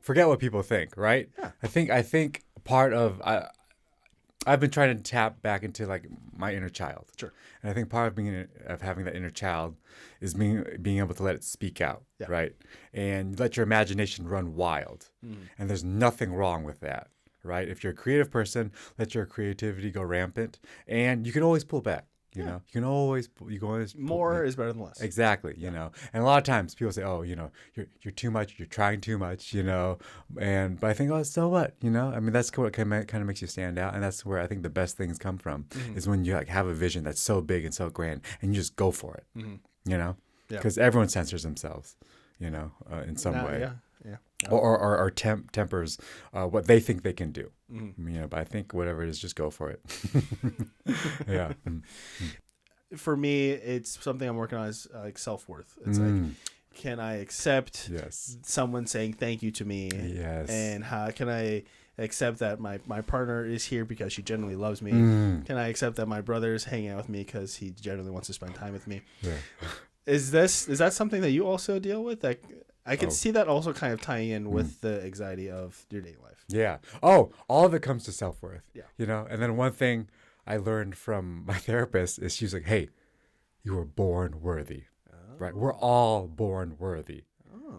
forget what people think, right? Yeah. I think part of I've been trying to tap back into like my inner child. Sure. And I think part of having that inner child is being able to let it speak out, Yeah. right? And let your imagination run wild. And there's nothing wrong with that, right? If you're a creative person, let your creativity go rampant, and you can always pull back. You know, you can always More is better than less. Exactly, you know. And a lot of times people say, "Oh, you know, you're too much, you're trying too much," you know. But I think, "Oh, so what?" You know? I mean, that's what kind of makes you stand out, and that's where I think the best things come from is when you like have a vision that's so big and so grand and you just go for it. You know? Because everyone censors themselves, you know, in some way. Yeah. Or tempers what they think they can do. You know, but I think whatever it is, just go for it. Yeah. For me, it's something I'm working on is like self-worth. It's like, can I accept someone saying thank you to me? Yes. And how can I accept that my partner is here because she genuinely loves me? Can I accept that my brother is hanging out with me because he genuinely wants to spend time with me? Yeah. Is that something that you also deal with? Like, I can see that also kind of tying in with the anxiety of your dating life. Yeah. Oh, all of it comes to self-worth. Yeah. You know, and then one thing I learned from my therapist is she's like, "Hey, you were born worthy." Right? We're all born worthy.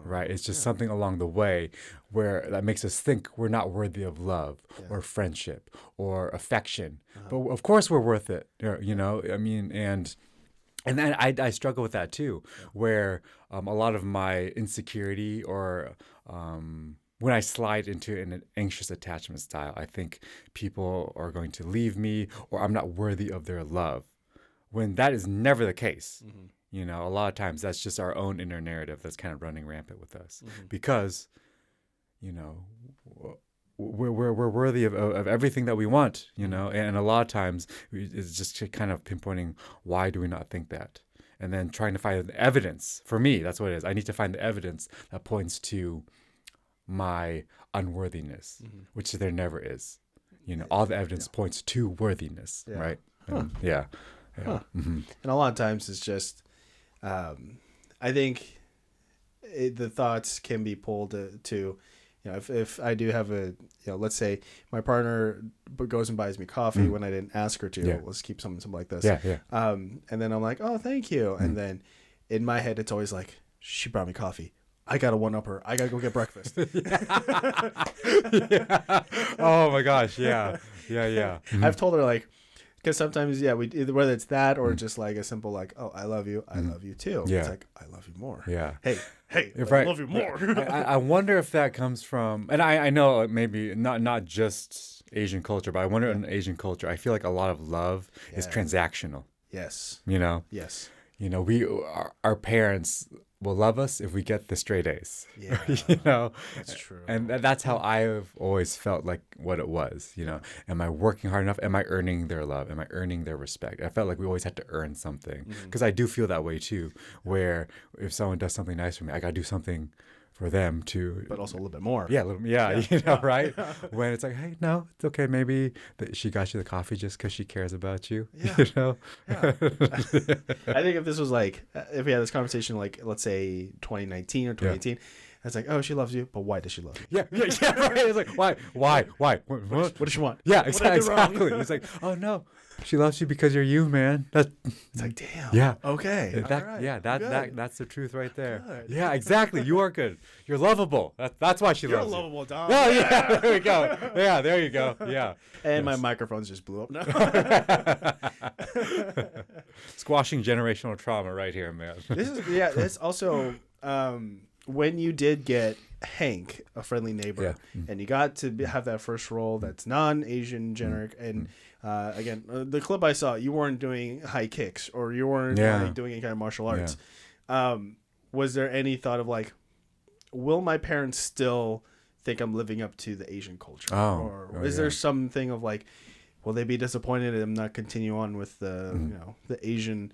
Right? It's just something along the way where that makes us think we're not worthy of love or friendship or affection. But of course we're worth it. You know, I mean, and then I struggle with that too, where a lot of my insecurity or when I slide into an anxious attachment style, I think people are going to leave me or I'm not worthy of their love, when that is never the case. You know, a lot of times that's just our own inner narrative that's kind of running rampant with us because, you know, we're worthy of everything that we want, you know, and a lot of times it's just kind of pinpointing why do we not think that, and then trying to find the evidence. For me, that's what it is. I need to find the evidence that points to my unworthiness, which there never is. You know, all the evidence points to worthiness, right? Yeah. And a lot of times it's just, I think the thoughts can be pulled to you know, if I do have a, you know, let's say my partner goes and buys me coffee when I didn't ask her to, let's keep something like this. And then I'm like, oh, thank you. And then in my head, it's always like, she brought me coffee. I got to one up her. I got to go get breakfast. Oh my gosh. Yeah. I've told her like, because sometimes, we either whether it's that or just like a simple like, oh, I love you too. Yeah. It's like, I love you more. Yeah. Hey, right. I love you more. I wonder if that comes from, and I know maybe not just Asian culture, but I wonder in Asian culture, I feel like a lot of love is transactional. Yes. You know? Yes. You know, our parents will love us if we get the straight A's. Yeah. You know? That's true. And that's how I've always felt like what it was, you know. Am I working hard enough? Am I earning their love? Am I earning their respect? I felt like we always had to earn something. Because I do feel that way too, where if someone does something nice for me, I got to do something for them too. But also a little bit more. Yeah, you know, right? When it's like, hey, no, it's okay. Maybe she got you the coffee just because she cares about you, you know? Yeah. I think if this was like, if we had this conversation, like, let's say 2019 or 2018, it's like, oh, she loves you, but why does she love you? Yeah, right. It's like, why? What does she want? Yeah, exactly. It's like, oh no, she loves you because you're you, man. It's like, damn. Yeah. Okay. All right. Yeah, that's the truth right there. Good. Yeah, exactly. You are good. You're lovable. That's why she loves you. You're lovable, Dom. Oh, yeah, there we go. Yeah, there you go. Yeah. And my microphones just blew up now. Squashing generational trauma right here, man. This also, when you did get Hank, a friendly neighbor, and you got to have that first role that's non-Asian generic, and again, the clip I saw, you weren't doing high kicks or you weren't like, doing any kind of martial arts. Was there any thought of like, will my parents still think I'm living up to the Asian culture? Or is there something of like, will they be disappointed if I'm not continue on with the you know, the Asian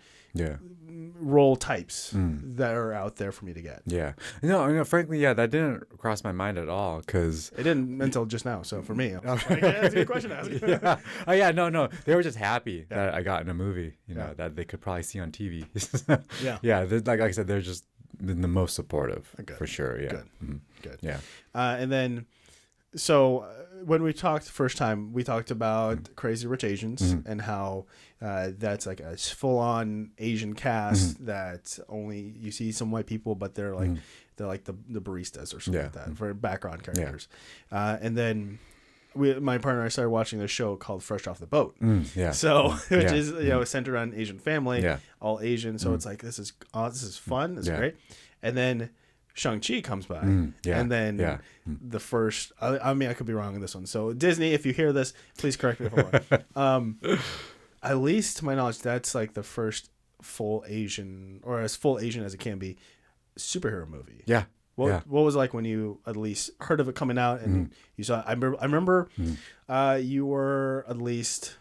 role types that are out there for me to get? Yeah. No, frankly, that didn't cross my mind at all, because it didn't until just now. So for me, that's a good question to ask. Oh yeah, no, they were just happy that I got in a movie, you know, that they could probably see on TV. Like I said, they're just been the most supportive Okay. for sure. Yeah. Good. Mhm. Good. Yeah. And then, so when we talked the first time, we talked about Crazy Rich Asians and how that's like a full-on Asian cast that only you see some white people, but they're like the baristas or something like that for background characters. And then my partner and I started watching this show called Fresh Off the Boat. So which is centered on an Asian family, all Asian. So it's like this is fun. It's great. And then Shang-Chi comes by, and then the first. I mean, I could be wrong on this one. So Disney, if you hear this, please correct me if I'm wrong. At least to my knowledge, that's like the first full Asian, or as full Asian as it can be, superhero movie. Yeah. What was it like when you at least heard of it coming out and you saw it? I remember you were at least,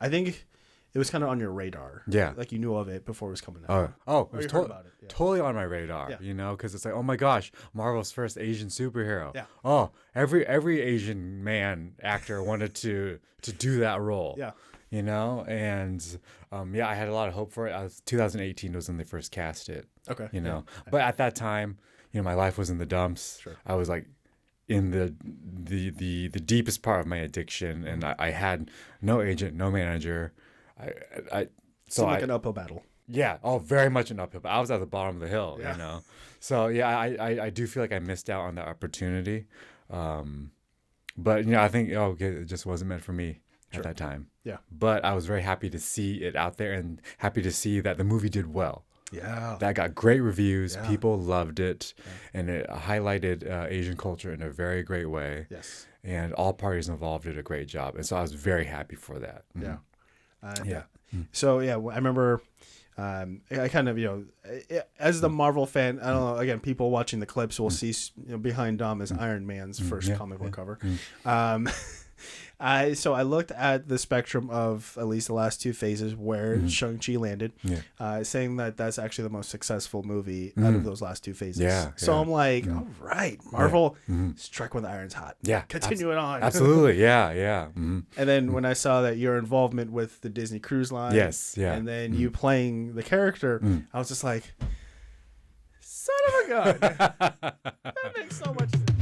I think it was kind of on your radar. Yeah. Like you knew of it before it was coming out. It was about it. Yeah. totally on my radar, because it's like, oh my gosh, Marvel's first Asian superhero. Yeah. Oh, every Asian man actor wanted to do that role. Yeah. And I had a lot of hope for it. 2018 was when they first cast it. Okay. But at that time, my life was in the dumps. Sure. I was like in the deepest part of my addiction, and I had no agent, no manager. Seemed like an uphill battle. Yeah. Oh, very much an uphill. I was at the bottom of the hill, So I do feel like I missed out on that opportunity. But I think it just wasn't meant for me at that time. Yeah. But I was very happy to see it out there and happy to see that the movie did well. Yeah. That got great reviews. Yeah. People loved it. Yeah. And it highlighted Asian culture in a very great way. Yes. And all parties involved did a great job. And so I was very happy for that. Yeah. So, I remember I kind of, as the Marvel fan, I don't know, again, people watching the clips will see behind Dom is Iron Man's first comic book cover. So I looked at the spectrum of at least the last two phases where Shang-Chi landed, saying that that's actually the most successful movie out of those last two phases. Yeah, so I'm like, all right, Marvel struck when the iron's hot. Yeah. Continue it on. Absolutely. Yeah. And then when I saw that your involvement with the Disney Cruise Line, and then you playing the character, I was just like, son of a gun. That makes so much sense.